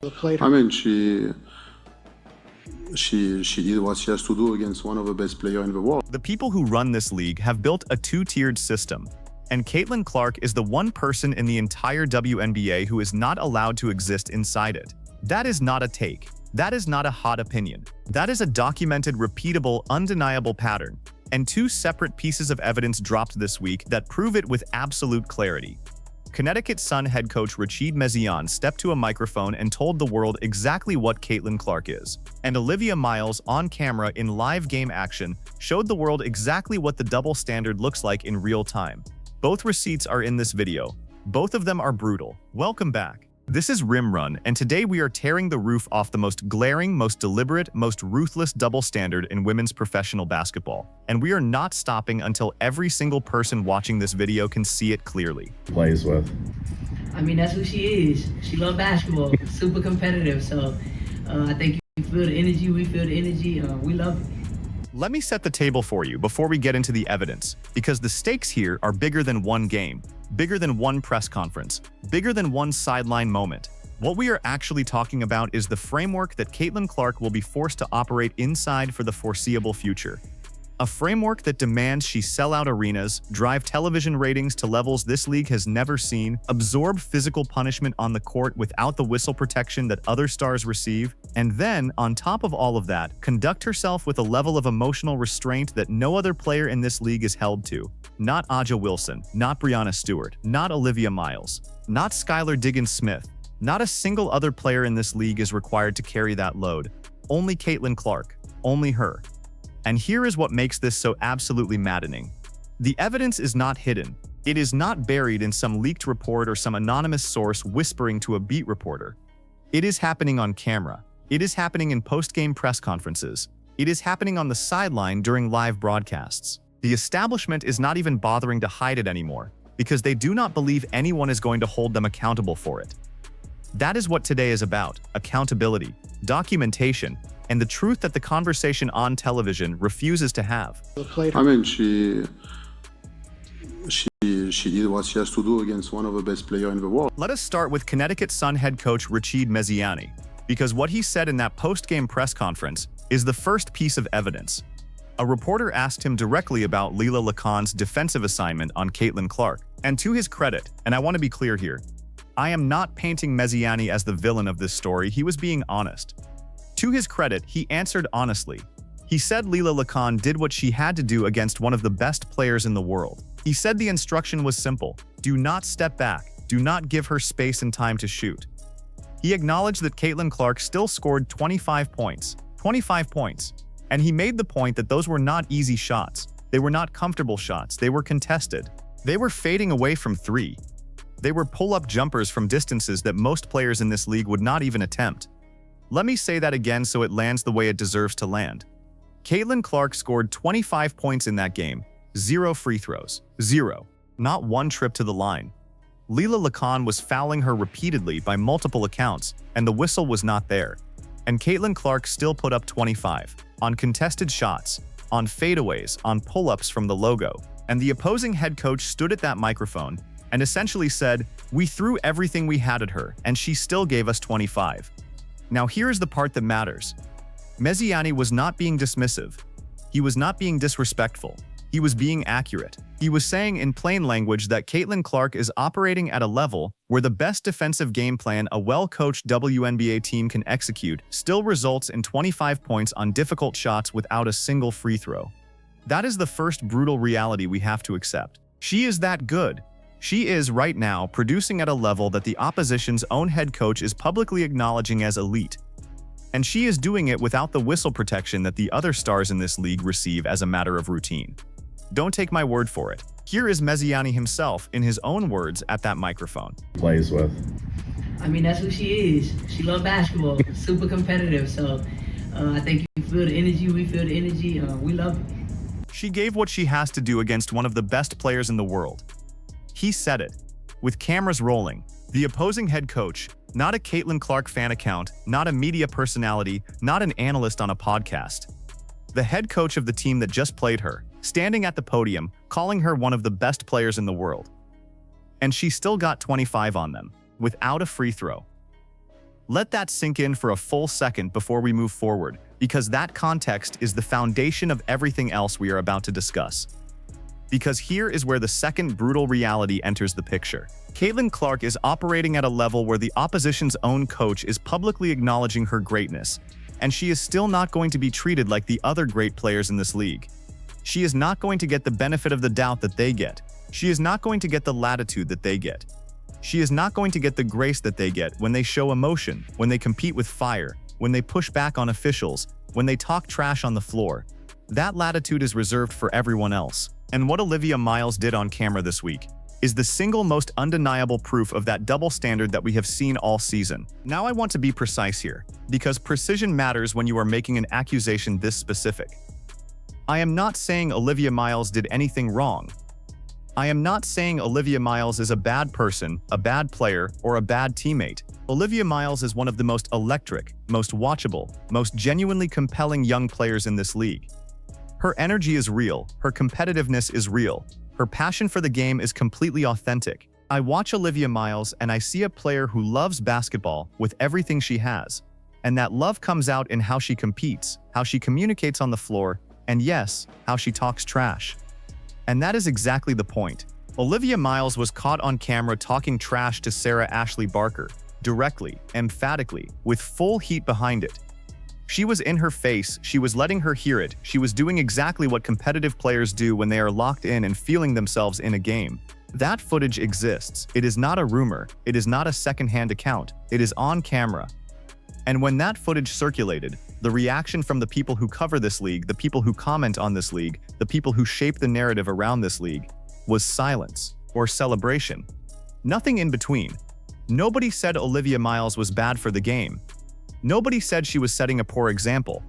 I mean, she did what she has to do against one of the best players in the world. The people who run this league have built a two-tiered system, and Caitlin Clark is the one person in the entire WNBA who is not allowed to exist inside it. That is not a take. That is not a hot opinion. That is a documented, repeatable, undeniable pattern, and two separate pieces of evidence dropped this week that prove it with absolute clarity. Connecticut Sun head coach Rachid Meziane stepped to a microphone and told the world exactly what Caitlin Clark is. And Olivia Miles, on camera in live game action, showed the world exactly what the double standard looks like in real time. Both receipts are in this video. Both of them are brutal. Welcome back. This is Rim Run, and today we are tearing the roof off the most glaring, most deliberate, most ruthless double standard in women's professional basketball. And we are not stopping until every single person watching this video can see it clearly. Plays with. I mean, that's who she is. She loves basketball, super competitive. So I think you feel the energy, we feel the energy, we love it. Let me set the table for you before we get into the evidence, because the stakes here are bigger than one game, bigger than one press conference, bigger than one sideline moment. What we are actually talking about is the framework that Caitlin Clark will be forced to operate inside for the foreseeable future. A framework that demands she sell out arenas, drive television ratings to levels this league has never seen, absorb physical punishment on the court without the whistle protection that other stars receive, and then, on top of all of that, conduct herself with a level of emotional restraint that no other player in this league is held to. Not Aja Wilson, not Breanna Stewart, not Olivia Miles, not Skylar Diggins-Smith. Not a single other player in this league is required to carry that load. Only Caitlin Clark. Only her. And here is what makes this so absolutely maddening. The evidence is not hidden. It is not buried in some leaked report or some anonymous source whispering to a beat reporter. It is happening on camera. It is happening in post-game press conferences. It is happening on the sideline during live broadcasts. The establishment is not even bothering to hide it anymore, because they do not believe anyone is going to hold them accountable for it. That is what today is about: accountability, documentation, and the truth that the conversation on television refuses to have. I mean, she did what she has to do against one of the best players in the world. Let us start with Connecticut Sun head coach Rachid Meziane, because what he said in that post-game press conference is the first piece of evidence. A reporter asked him directly about Leila LeCon's defensive assignment on Caitlin Clark. And to his credit, and I want to be clear here, I am not painting Meziane as the villain of this story. He was being honest. To his credit, he answered honestly. He said Leila LeCon did what she had to do against one of the best players in the world. He said the instruction was simple: do not step back, do not give her space and time to shoot. He acknowledged that Caitlin Clark still scored 25 points, and he made the point that those were not easy shots. They were not comfortable shots, they were contested. They were fading away from three. They were pull-up jumpers from distances that most players in this league would not even attempt. Let me say that again so it lands the way it deserves to land. Caitlin Clark scored 25 points in that game, 0 free throws, 0. Not one trip to the line. Leila LeCon was fouling her repeatedly by multiple accounts, and the whistle was not there. And Caitlin Clark still put up 25, on contested shots, on fadeaways, on pull-ups from the logo. And the opposing head coach stood at that microphone and essentially said, "We threw everything we had at her, and she still gave us 25. Now here's the part that matters. Meziane was not being dismissive. He was not being disrespectful. He was being accurate. He was saying in plain language that Caitlin Clark is operating at a level where the best defensive game plan a well-coached WNBA team can execute still results in 25 points on difficult shots without a single free throw. That is the first brutal reality we have to accept. She is that good. She is, right now, producing at a level that the opposition's own head coach is publicly acknowledging as elite. And she is doing it without the whistle protection that the other stars in this league receive as a matter of routine. Don't take my word for it. Here is Meziane himself in his own words at that microphone. Plays with. I mean, that's who she is. She loves basketball, super competitive. So I think you feel the energy, we feel the energy, we love it. She gave what she has to do against one of the best players in the world. He said it, with cameras rolling. The opposing head coach, not a Caitlin Clark fan account, not a media personality, not an analyst on a podcast. The head coach of the team that just played her, standing at the podium, calling her one of the best players in the world. And she still got 25 on them, without a free throw. Let that sink in for a full second before we move forward, because that context is the foundation of everything else we are about to discuss. Because here is where the second brutal reality enters the picture. Caitlin Clark is operating at a level where the opposition's own coach is publicly acknowledging her greatness, and she is still not going to be treated like the other great players in this league. She is not going to get the benefit of the doubt that they get. She is not going to get the latitude that they get. She is not going to get the grace that they get when they show emotion, when they compete with fire, when they push back on officials, when they talk trash on the floor. That latitude is reserved for everyone else. And what Olivia Miles did on camera this week is the single most undeniable proof of that double standard that we have seen all season. Now I want to be precise here, because precision matters when you are making an accusation this specific. I am not saying Olivia Miles did anything wrong. I am not saying Olivia Miles is a bad person, a bad player, or a bad teammate. Olivia Miles is one of the most electric, most watchable, most genuinely compelling young players in this league. Her energy is real, her competitiveness is real, her passion for the game is completely authentic. I watch Olivia Miles and I see a player who loves basketball with everything she has. And that love comes out in how she competes, how she communicates on the floor, and yes, how she talks trash. And that is exactly the point. Olivia Miles was caught on camera talking trash to Sarah Ashley Barker, directly, emphatically, with full heat behind it. She was in her face, she was letting her hear it, she was doing exactly what competitive players do when they are locked in and feeling themselves in a game. That footage exists. It is not a rumor, it is not a second-hand account, it is on camera. And when that footage circulated, the reaction from the people who cover this league, the people who comment on this league, the people who shape the narrative around this league, was silence or celebration. Nothing in between. Nobody said Olivia Miles was bad for the game. Nobody said she was setting a poor example.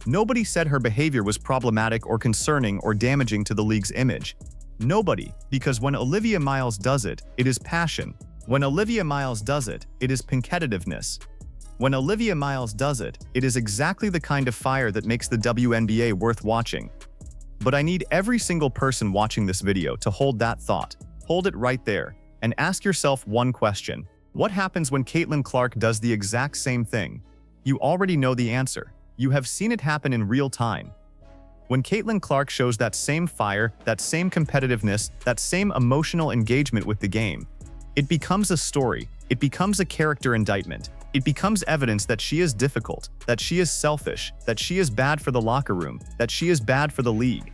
Nobody said her behavior was problematic or concerning or damaging to the league's image. Nobody, because when Olivia Miles does it, it is passion. When Olivia Miles does it, it is competitiveness. When Olivia Miles does it, it is exactly the kind of fire that makes the WNBA worth watching. But I need every single person watching this video to hold that thought, hold it right there, and ask yourself one question. What happens when Caitlin Clark does the exact same thing? You already know the answer. You have seen it happen in real time. When Caitlin Clark shows that same fire, that same competitiveness, that same emotional engagement with the game, it becomes a story, it becomes a character indictment. It becomes evidence that she is difficult, that she is selfish, that she is bad for the locker room, that she is bad for the league.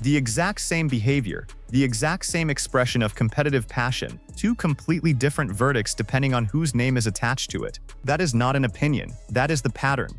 The exact same behavior, the exact same expression of competitive passion, two completely different verdicts depending on whose name is attached to it. That is not an opinion, that is the pattern.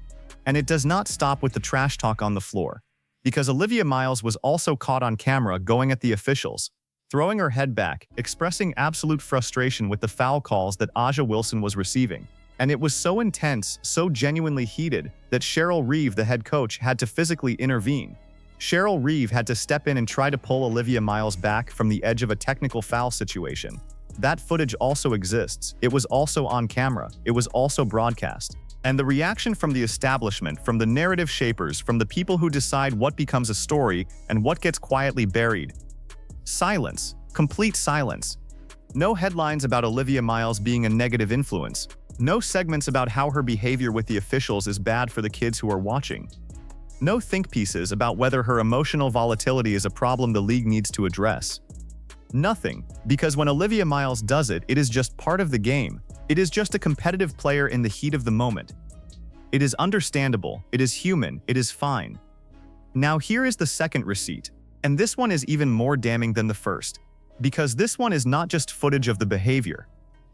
And it does not stop with the trash talk on the floor. Because Olivia Miles was also caught on camera going at the officials, throwing her head back, expressing absolute frustration with the foul calls that Aja Wilson was receiving. And it was so intense, so genuinely heated, that Cheryl Reeve, the head coach, had to physically intervene. Cheryl Reeve had to step in and try to pull Olivia Miles back from the edge of a technical foul situation. That footage also exists. It was also on camera. It was also broadcast. And the reaction from the establishment, from the narrative shapers, from the people who decide what becomes a story and what gets quietly buried. Silence. Complete silence. No headlines about Olivia Miles being a negative influence. No segments about how her behavior with the officials is bad for the kids who are watching. No think pieces about whether her emotional volatility is a problem the league needs to address. Nothing, because when Olivia Miles does it, it is just part of the game. It is just a competitive player in the heat of the moment. It is understandable, it is human, it is fine. Now here is the second receipt, and this one is even more damning than the first, because this one is not just footage of the behavior.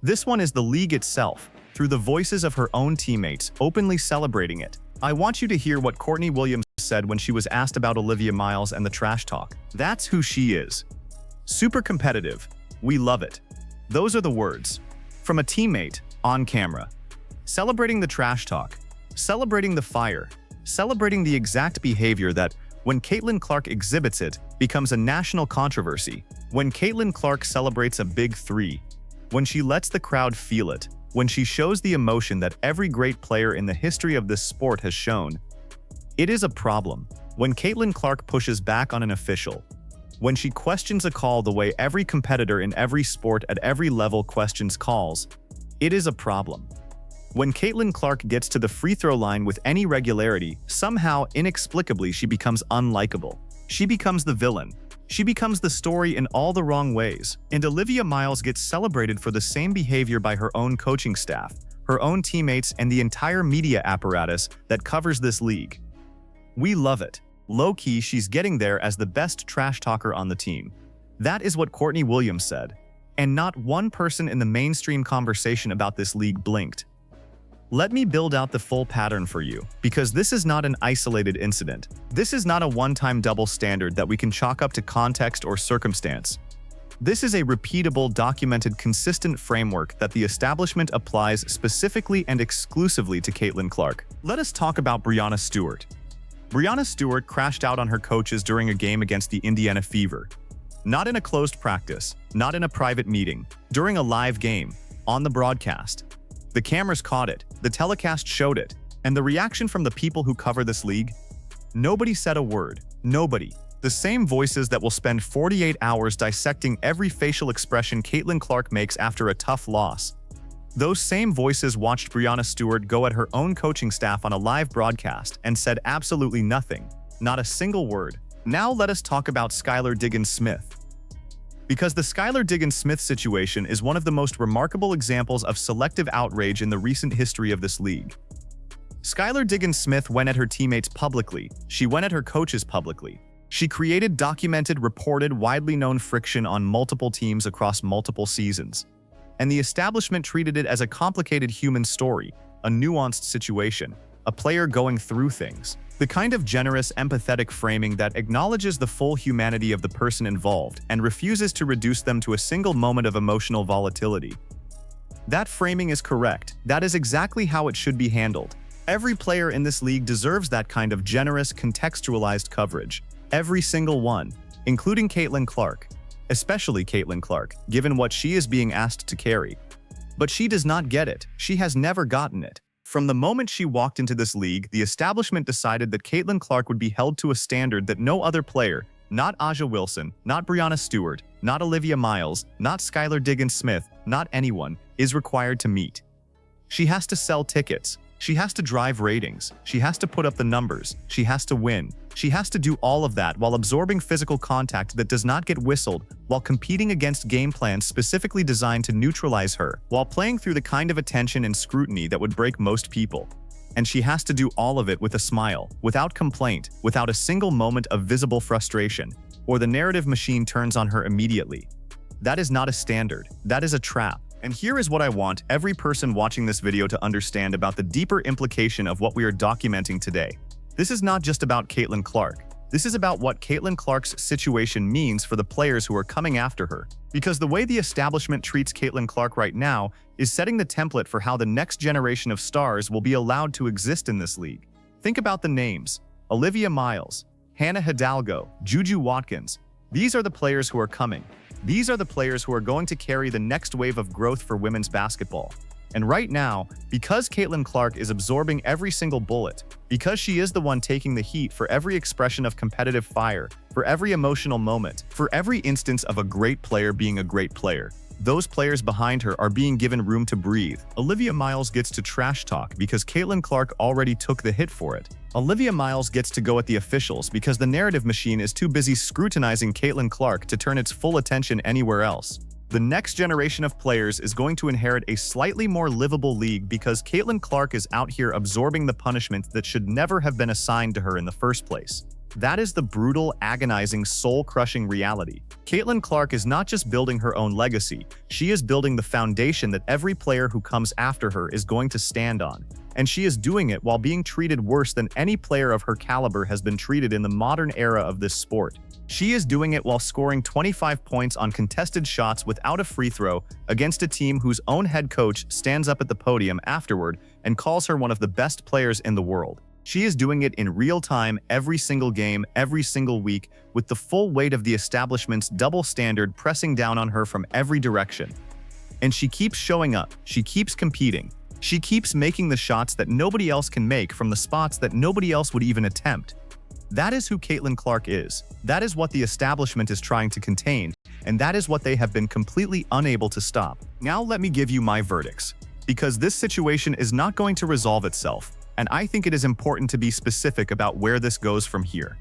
This one is the league itself, through the voices of her own teammates, openly celebrating it. I want you to hear what Courtney Williams said when she was asked about Olivia Miles and the trash talk. That's who she is. Super competitive. We love it. Those are the words. From a teammate, on camera. Celebrating the trash talk. Celebrating the fire. Celebrating the exact behavior that, when Caitlin Clark exhibits it, becomes a national controversy. When Caitlin Clark celebrates a big three. When she lets the crowd feel it. When she shows the emotion that every great player in the history of this sport has shown. It is a problem. When Caitlin Clark pushes back on an official. When she questions a call the way every competitor in every sport at every level questions calls. It is a problem. When Caitlin Clark gets to the free throw line with any regularity, somehow, inexplicably, she becomes unlikable. She becomes the villain. She becomes the story in all the wrong ways. And Olivia Miles gets celebrated for the same behavior by her own coaching staff, her own teammates, and the entire media apparatus that covers this league. We love it. Low-key, she's getting there as the best trash talker on the team. That is what Courtney Williams said. And not one person in the mainstream conversation about this league blinked. Let me build out the full pattern for you, because this is not an isolated incident. This is not a one-time double standard that we can chalk up to context or circumstance. This is a repeatable, documented, consistent framework that the establishment applies specifically and exclusively to Caitlin Clark. Let us talk about Breanna Stewart. Breanna Stewart crashed out on her coaches during a game against the Indiana Fever. Not in a closed practice, not in a private meeting, during a live game, on the broadcast. The cameras caught it, the telecast showed it, and the reaction from the people who cover this league? Nobody said a word. Nobody. The same voices that will spend 48 hours dissecting every facial expression Caitlin Clark makes after a tough loss. Those same voices watched Breanna Stewart go at her own coaching staff on a live broadcast and said absolutely nothing. Not a single word. Now let us talk about Skylar Diggins-Smith. Because the Skylar Diggins-Smith situation is one of the most remarkable examples of selective outrage in the recent history of this league. Skylar Diggins-Smith went at her teammates publicly. She went at her coaches publicly. She created documented, reported, widely known friction on multiple teams across multiple seasons. And the establishment treated it as a complicated human story, a nuanced situation, a player going through things. The kind of generous, empathetic framing that acknowledges the full humanity of the person involved and refuses to reduce them to a single moment of emotional volatility. That framing is correct. That is exactly how it should be handled. Every player in this league deserves that kind of generous, contextualized coverage. Every single one, including Caitlin Clark. Especially Caitlin Clark, given what she is being asked to carry. But she does not get it. She has never gotten it. From the moment she walked into this league, the establishment decided that Caitlin Clark would be held to a standard that no other player, not A'ja Wilson, not Breanna Stewart, not Olivia Miles, not Skylar Diggins-Smith, not anyone, is required to meet. She has to sell tickets. She has to drive ratings. She has to put up the numbers. She has to win. She has to do all of that while absorbing physical contact that does not get whistled, while competing against game plans specifically designed to neutralize her, while playing through the kind of attention and scrutiny that would break most people. And she has to do all of it with a smile, without complaint, without a single moment of visible frustration, or the narrative machine turns on her immediately. That is not a standard. That is a trap. And here is what I want every person watching this video to understand about the deeper implication of what we are documenting today. This is not just about Caitlin Clark. This is about what Caitlin Clark's situation means for the players who are coming after her. Because the way the establishment treats Caitlin Clark right now is setting the template for how the next generation of stars will be allowed to exist in this league. Think about the names: Olivia Miles, Hannah Hidalgo, Juju Watkins. These are the players who are coming. These are the players who are going to carry the next wave of growth for women's basketball. And right now, because Caitlin Clark is absorbing every single bullet, because she is the one taking the heat for every expression of competitive fire, for every emotional moment, for every instance of a great player being a great player, those players behind her are being given room to breathe. Olivia Miles gets to trash talk because Caitlin Clark already took the hit for it. Olivia Miles gets to go at the officials because the narrative machine is too busy scrutinizing Caitlin Clark to turn its full attention anywhere else. The next generation of players is going to inherit a slightly more livable league because Caitlin Clark is out here absorbing the punishment that should never have been assigned to her in the first place. That is the brutal, agonizing, soul-crushing reality. Caitlin Clark is not just building her own legacy, she is building the foundation that every player who comes after her is going to stand on. And she is doing it while being treated worse than any player of her caliber has been treated in the modern era of this sport. She is doing it while scoring 25 points on contested shots without a free throw against a team whose own head coach stands up at the podium afterward and calls her one of the best players in the world. She is doing it in real time, every single game, every single week, with the full weight of the establishment's double standard pressing down on her from every direction. And she keeps showing up, she keeps competing, she keeps making the shots that nobody else can make from the spots that nobody else would even attempt. That is who Caitlin Clark is. That is what the establishment is trying to contain, and that is what they have been completely unable to stop. Now let me give you my verdicts. because this situation is not going to resolve itself, and I think it is important to be specific about where this goes from here.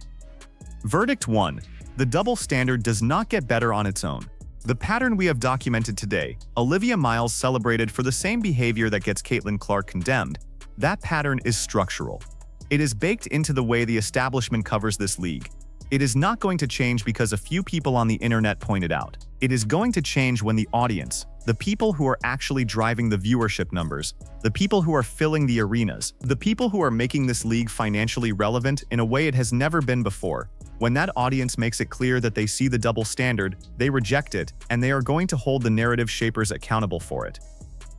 Verdict 1. The double standard does not get better on its own. The pattern we have documented today, Olivia Miles celebrated for the same behavior that gets Caitlin Clark condemned. That pattern is structural. It is baked into the way the establishment covers this league. It is not going to change because a few people on the internet pointed out. It is going to change when the audience, the people who are actually driving the viewership numbers, the people who are filling the arenas, the people who are making this league financially relevant in a way it has never been before, when that audience makes it clear that they see the double standard, they reject it, and they are going to hold the narrative shapers accountable for it.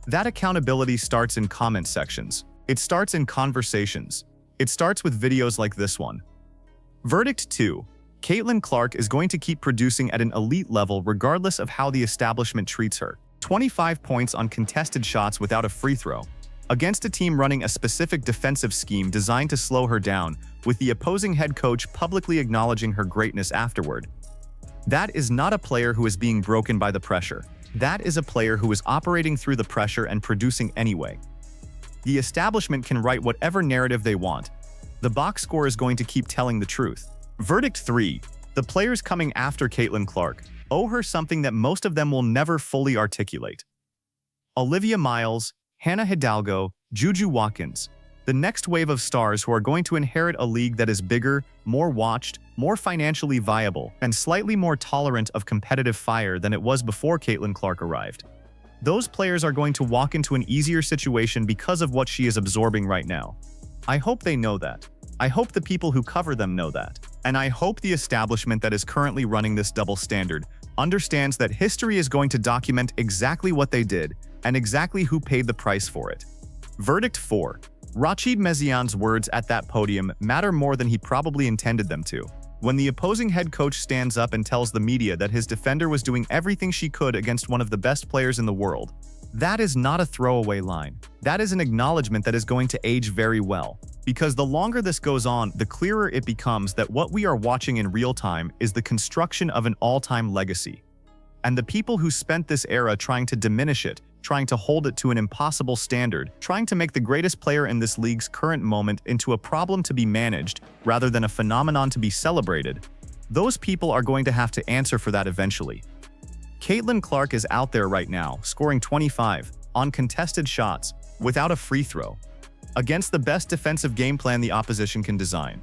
That accountability starts in comment sections. It starts in conversations. It starts with videos like this one. Verdict 2. Caitlin Clark is going to keep producing at an elite level regardless of how the establishment treats her. 25 points on contested shots without a free throw. Against a team running a specific defensive scheme designed to slow her down, with the opposing head coach publicly acknowledging her greatness afterward. That is not a player who is being broken by the pressure. That is a player who is operating through the pressure and producing anyway. The establishment can write whatever narrative they want. The box score is going to keep telling the truth. Verdict 3. The players coming after Caitlin Clark owe her something that most of them will never fully articulate. Olivia Miles, Hannah Hidalgo, Juju Watkins. The next wave of stars who are going to inherit a league that is bigger, more watched, more financially viable, and slightly more tolerant of competitive fire than it was before Caitlin Clark arrived. Those players are going to walk into an easier situation because of what she is absorbing right now. I hope they know that. I hope the people who cover them know that. And I hope the establishment that is currently running this double standard understands that history is going to document exactly what they did and exactly who paid the price for it. Verdict 4. Rachid Meziane's words at that podium matter more than he probably intended them to. When the opposing head coach stands up and tells the media that his defender was doing everything she could against one of the best players in the world, that is not a throwaway line. That is an acknowledgement that is going to age very well. Because the longer this goes on, the clearer it becomes that what we are watching in real time is the construction of an all-time legacy. And the people who spent this era trying to diminish it, trying to hold it to an impossible standard, trying to make the greatest player in this league's current moment into a problem to be managed rather than a phenomenon to be celebrated, those people are going to have to answer for that eventually. Caitlin Clark is out there right now, scoring 25 on contested shots without a free throw, against the best defensive game plan the opposition can design.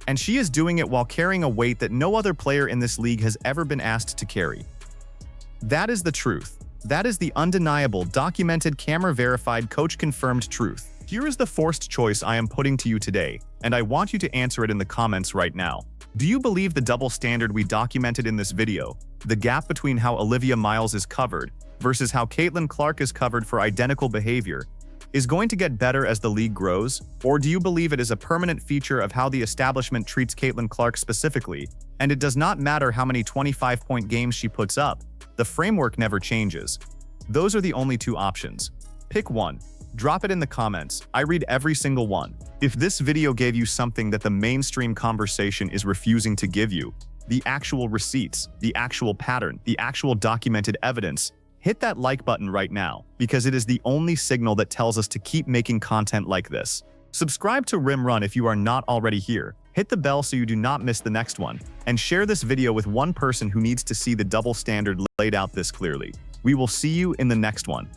And she is doing it while carrying a weight that no other player in this league has ever been asked to carry. That is the truth. That is the undeniable, documented, camera-verified, coach-confirmed truth. Here is the forced choice I am putting to you today, and I want you to answer it in the comments right now. Do you believe the double standard we documented in this video, the gap between how Olivia Miles is covered versus how Caitlin Clark is covered for identical behavior, is going to get better as the league grows? Or do you believe it is a permanent feature of how the establishment treats Caitlin Clark specifically, and it does not matter how many 25-point games she puts up? The framework never changes. Those are the only two options. Pick one. Drop it in the comments. I read every single one. If this video gave you something that the mainstream conversation is refusing to give you, the actual receipts, the actual pattern, the actual documented evidence, hit that like button right now, because it is the only signal that tells us to keep making content like this. Subscribe to Rim Run if you are not already here. Hit the bell so you do not miss the next one, and share this video with one person who needs to see the double standard laid out this clearly. We will see you in the next one.